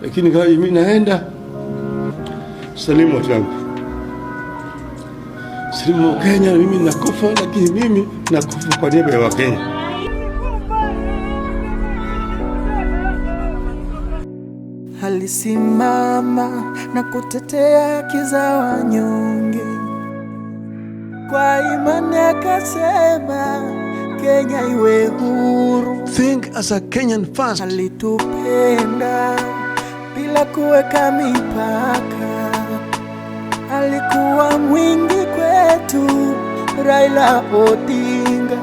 lakini kama mimi naenda salimu watu wangu, salimu Kenya, mimi nakufa, lakini mimi nakufa kwa niaba ya Wakenya. Alisimama na kutetea haki za wanyonge, kwa imani akasema Kenya iwe huru. Think as a Kenyan first. Alitupenda bila kuweka mipaka, alikuwa mwingi kwetu, Raila Odinga.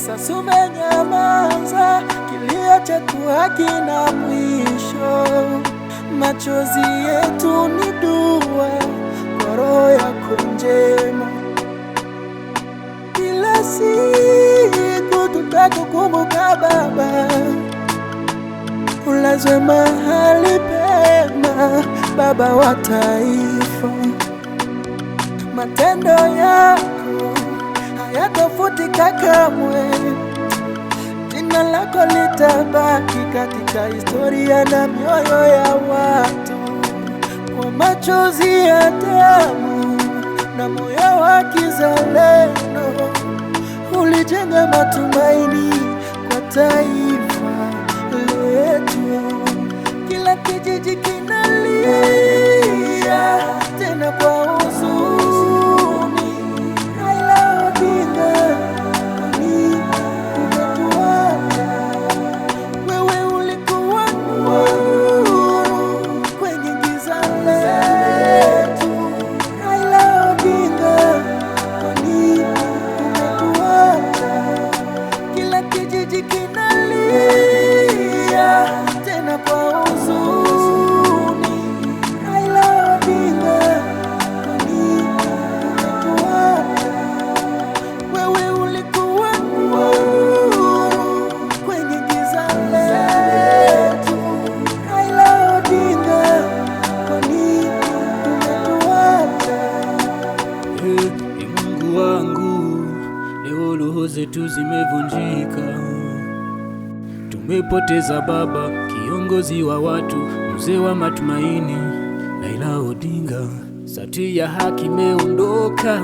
Sasa umenyamaza, kilio chetu hakina mwisho, machozi yetu ni dua kwa roho yako njema. Kila siku tutakukumbuka Baba, ulazwe mahali pema, Baba wa taifa. Matendo yako hayatafutika kamwe, jina lako litabaki katika historia na mioyo ya watu. Kwa machozi ya damu na moyo wa kizalendo, ulijenga matumaini kwa taifa letu. Kila kijiji kinalia tena kwa huzuni, Raila Odinga, kwani umetuacha? Wewe ulikuwa nuru kwenye giza letu, Raila Odinga, kwani umetuacha? Kila kijiji kinalia tena kwa huzuni, Raila Odinga, kwani umetuacha? Wewe ulikuwa nuru kwenye giza letu, Raila Odinga, kwani umetuacha? Mungu wangu, leo roho zetu zimevunjika. Tumepoteza baba, kiongozi wa watu, mzee wa matumaini, Raila Odinga. Sauti ya haki imeondoka,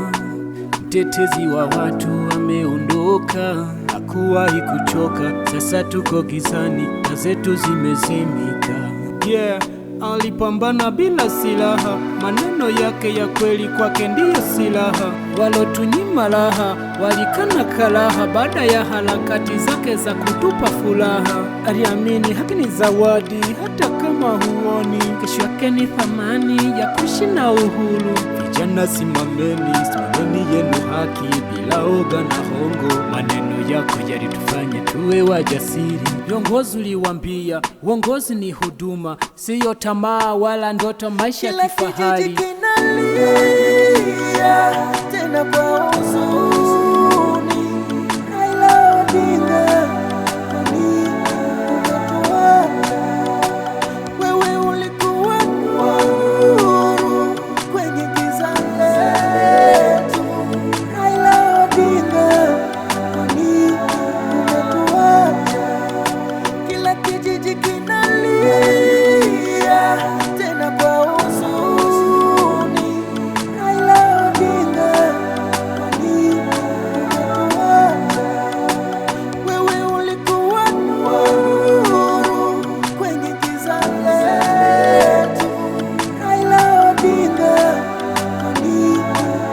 mtetezi wa watu ameondoka. Hakuwahi kuchoka, sasa tuko gizani, taa zetu zimezimika. Alipambana bila silaha, maneno yake ya kweli kwake ndiyo silaha. Walotunyima raha walikana karaha, baada ya harakati zake za kutupa furaha. Aliamini haki ni zawadi, hata kama huoni. Kesho yake ni thamani ya kuishi na uhuru. Vijana simameni, simameni yenu haki, bila oga na hongo. Maneno yako yalitufanya tuwe wajasiri. Viongozi uliwaambia, uongozi ni huduma, siyo tamaa wala ndoto, maisha ya kifahari. Kila kijiji kinalia tena kwa huzuni, Raila Odinga, kwani umetuacha? Wewe ulikuwa nuru kwenye giza letu, Raila Odinga, kwani umetuacha? Kila kijiji kinalia tena kwa huzuni, Raila Odinga, kwani umetuacha? Wewe ulikuwa nuru kwenye giza letu, Raila Odinga, kwani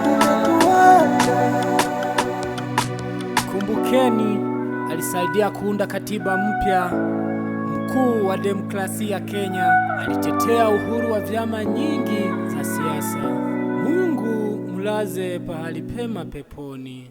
umetuacha? Kumbukeni, alisaidia kuunda katiba mpya. Mkuu wa demokrasia Kenya, alitetea uhuru wa vyama nyingi za siasa. Mungu mlaze pahali pema peponi.